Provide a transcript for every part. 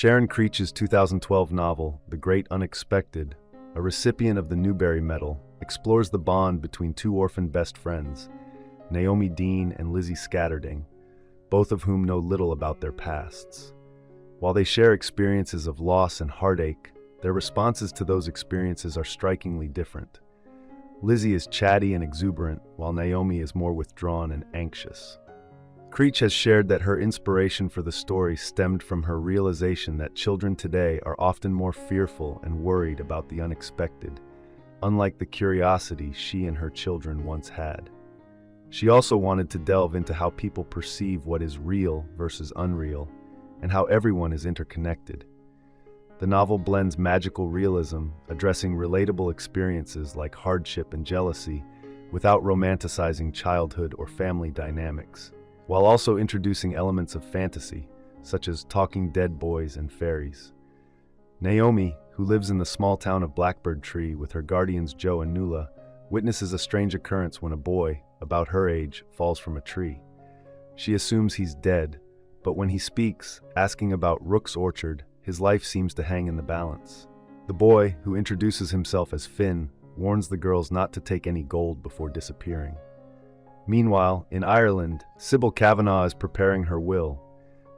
Sharon Creech's 2012 novel, The Great Unexpected, a recipient of the Newbery Medal, explores the bond between two orphaned best friends, Naomi Deane and Lizzie Scatterding, both of whom know little about their pasts. While they share experiences of loss and heartache, their responses to those experiences are strikingly different. Lizzie is chatty and exuberant, while Naomi is more withdrawn and anxious. Creech has shared that her inspiration for the story stemmed from her realization that children today are often more fearful and worried about the unexpected, unlike the curiosity she and her children once had. She also wanted to delve into how people perceive what is real versus unreal, and how everyone is interconnected. The novel blends magical realism, addressing relatable experiences like hardship and jealousy, without romanticizing childhood or family dynamics, while also introducing elements of fantasy, such as talking dead boys and fairies. Naomi, who lives in the small town of Blackbird Tree with her guardians Joe and Nuala, witnesses a strange occurrence when a boy, about her age, falls from a tree. She assumes he's dead, but when he speaks, asking about Rook's Orchard, his life seems to hang in the balance. The boy, who introduces himself as Finn, warns the girls not to take any gold before disappearing. Meanwhile, in Ireland, Sybil Kavanagh is preparing her will,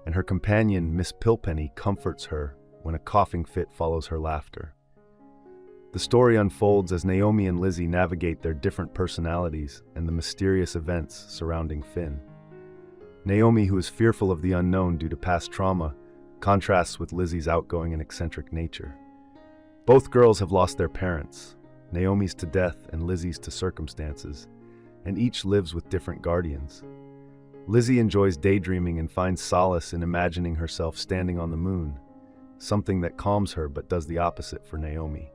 and her companion, Miss Pilpenny, comforts her when a coughing fit follows her laughter. The story unfolds as Naomi and Lizzie navigate their different personalities and the mysterious events surrounding Finn. Naomi, who is fearful of the unknown due to past trauma, contrasts with Lizzie's outgoing and eccentric nature. Both girls have lost their parents, Naomi's to death and Lizzie's to circumstances, and each lives with different guardians. Lizzie enjoys daydreaming and finds solace in imagining herself standing on the moon, something that calms her but does the opposite for Naomi.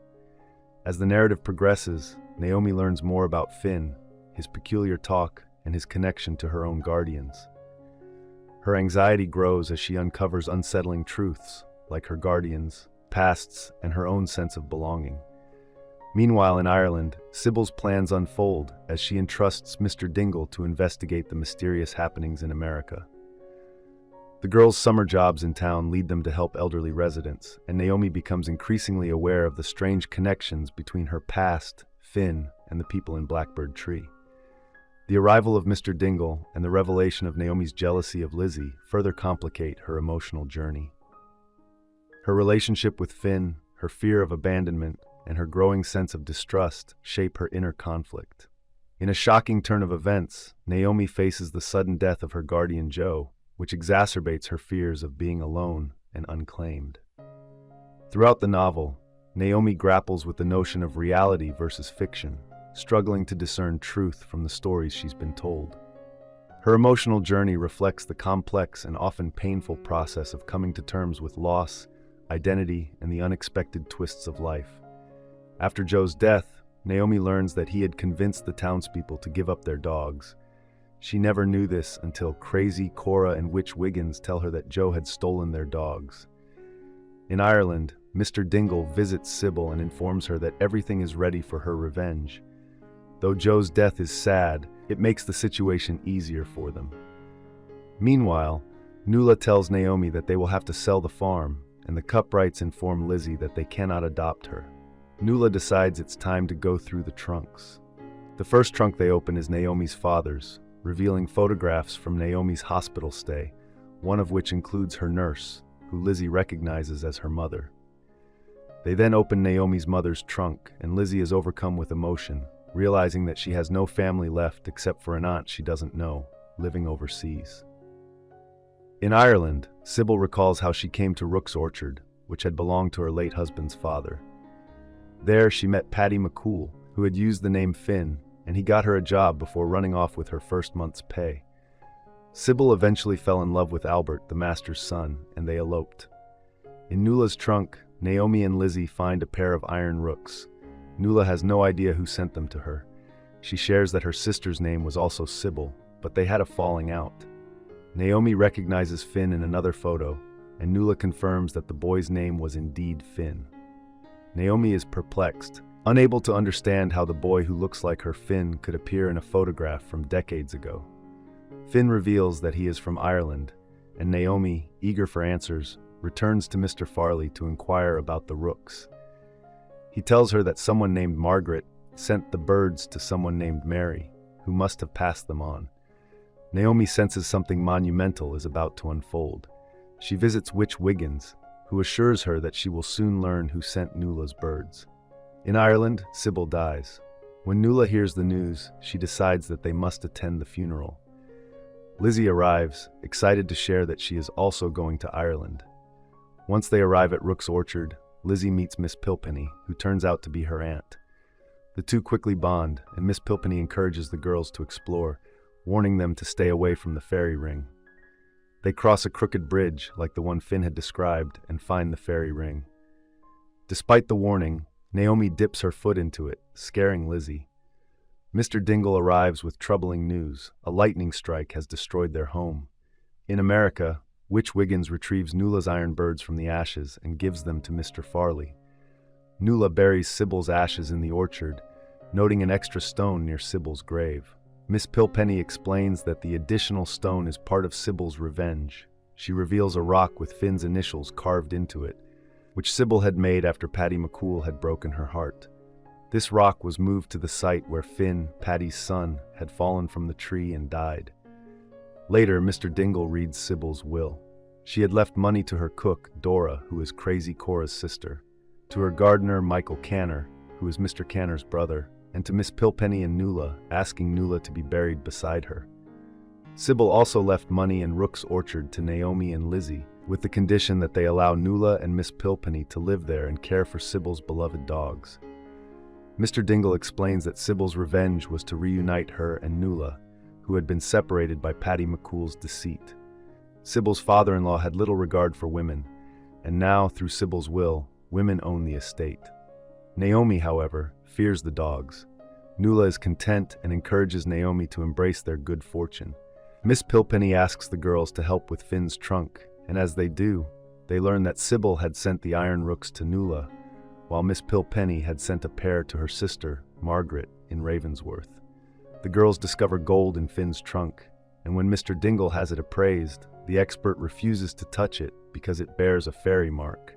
As the narrative progresses, Naomi learns more about Finn, his peculiar talk, and his connection to her own guardians. Her anxiety grows as she uncovers unsettling truths, like her guardians, pasts, and her own sense of belonging. Meanwhile, in Ireland, Sybil's plans unfold as she entrusts Mr. Dingle to investigate the mysterious happenings in America. The girls' summer jobs in town lead them to help elderly residents, and Naomi becomes increasingly aware of the strange connections between her past, Finn, and the people in Blackbird Tree. The arrival of Mr. Dingle and the revelation of Naomi's jealousy of Lizzie further complicate her emotional journey. Her relationship with Finn, her fear of abandonment, and her growing sense of distrust shape her inner conflict. In a shocking turn of events, Naomi faces the sudden death of her guardian Joe, which exacerbates her fears of being alone and unclaimed. Throughout the novel, Naomi grapples with the notion of reality versus fiction, struggling to discern truth from the stories she's been told. Her emotional journey reflects the complex and often painful process of coming to terms with loss, identity, and the unexpected twists of life. After Joe's death, Naomi learns that he had convinced the townspeople to give up their dogs. She never knew this until Crazy Cora and Witch Wiggins tell her that Joe had stolen their dogs. In Ireland, Mr. Dingle visits Sybil and informs her that everything is ready for her revenge. Though Joe's death is sad, it makes the situation easier for them. Meanwhile, Nuala tells Naomi that they will have to sell the farm, and the Cuprights inform Lizzie that they cannot adopt her. Nuala decides it's time to go through the trunks. The first trunk they open is Naomi's father's, revealing photographs from Naomi's hospital stay, one of which includes her nurse, who Lizzie recognizes as her mother. They then open Naomi's mother's trunk, and Lizzie is overcome with emotion, realizing that she has no family left except for an aunt she doesn't know, living overseas. In Ireland, Sybil recalls how she came to Rook's Orchard, which had belonged to her late husband's father. There she met Paddy McCool, who had used the name Finn, and he got her a job before running off with her first month's pay. Sybil eventually fell in love with Albert, the master's son, and they eloped. In Nuala's trunk, Naomi and Lizzie find a pair of iron rooks. Nuala has no idea who sent them to her. She shares that her sister's name was also Sybil, but they had a falling out. Naomi recognizes Finn in another photo, and Nuala confirms that the boy's name was indeed Finn. Naomi is perplexed, unable to understand how the boy who looks like her Finn could appear in a photograph from decades ago. Finn reveals that he is from Ireland, and Naomi, eager for answers, returns to Mr. Farley to inquire about the rooks. He tells her that someone named Margaret sent the birds to someone named Mary, who must have passed them on. Naomi senses something monumental is about to unfold. She visits Witch Wiggins, who assures her that she will soon learn who sent Nuala's birds. In Ireland, Sybil dies. When Nuala hears the news, she decides that they must attend the funeral. Lizzie arrives, excited to share that she is also going to Ireland. Once they arrive at Rook's Orchard, Lizzie meets Miss Pilpenny, who turns out to be her aunt. The two quickly bond, and Miss Pilpenny encourages the girls to explore, warning them to stay away from the fairy ring. They cross a crooked bridge, like the one Finn had described, and find the fairy ring. Despite the warning, Naomi dips her foot into it, scaring Lizzie. Mr. Dingle arrives with troubling news. A lightning strike has destroyed their home. In America, Witch Wiggins retrieves Nuala's iron birds from the ashes and gives them to Mr. Farley. Nuala buries Sybil's ashes in the orchard, noting an extra stone near Sybil's grave. Miss Pilpenny explains that the additional stone is part of Sybil's revenge. She reveals a rock with Finn's initials carved into it, which Sybil had made after Paddy McCool had broken her heart. This rock was moved to the site where Finn, Paddy's son, had fallen from the tree and died. Later, Mr. Dingle reads Sybil's will. She had left money to her cook, Dora, who is Crazy Cora's sister, to her gardener, Michael Canner, who is Mr. Canner's brother, and to Miss Pilpenny and Nuala, asking Nuala to be buried beside her. Sybil also left money in Rook's Orchard to Naomi and Lizzie, with the condition that they allow Nuala and Miss Pilpenny to live there and care for Sybil's beloved dogs. Mr. Dingle explains that Sybil's revenge was to reunite her and Nuala, who had been separated by Paddy McCool's deceit. Sybil's father-in-law had little regard for women, and now, through Sybil's will, women own the estate. Naomi, however, fears the dogs. Nuala is content and encourages Naomi to embrace their good fortune. Miss Pilpenny asks the girls to help with Finn's trunk, and as they do, they learn that Sybil had sent the iron rooks to Nuala, while Miss Pilpenny had sent a pair to her sister, Margaret, in Ravensworth. The girls discover gold in Finn's trunk, and when Mr. Dingle has it appraised, the expert refuses to touch it because it bears a fairy mark.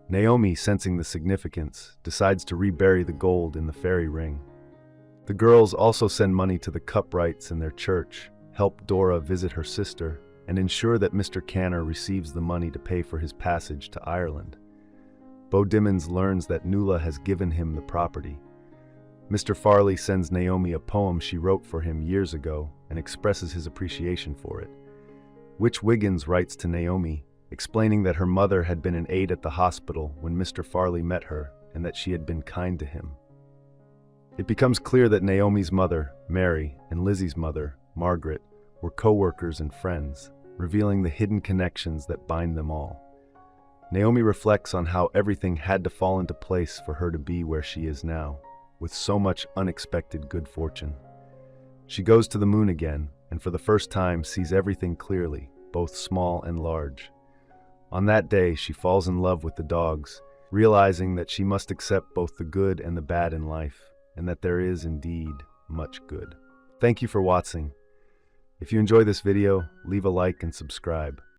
Naomi, sensing the significance, decides to rebury the gold in the fairy ring. The girls also send money to the Cuprights in their church, help Dora visit her sister, and ensure that Mr. Canner receives the money to pay for his passage to Ireland. Beau Dimmons learns that Nuala has given him the property. Mr. Farley sends Naomi a poem she wrote for him years ago and expresses his appreciation for it. Witch Wiggins writes to Naomi, explaining that her mother had been an aide at the hospital when Mr. Farley met her and that she had been kind to him. It becomes clear that Naomi's mother, Mary, and Lizzie's mother, Margaret, were co-workers and friends, revealing the hidden connections that bind them all. Naomi reflects on how everything had to fall into place for her to be where she is now, with so much unexpected good fortune. She goes to the moon again, and for the first time sees everything clearly, both small and large. On that day, she falls in love with the dogs, realizing that she must accept both the good and the bad in life, and that there is indeed much good. Thank you for watching. If you enjoy this video, leave a like and subscribe.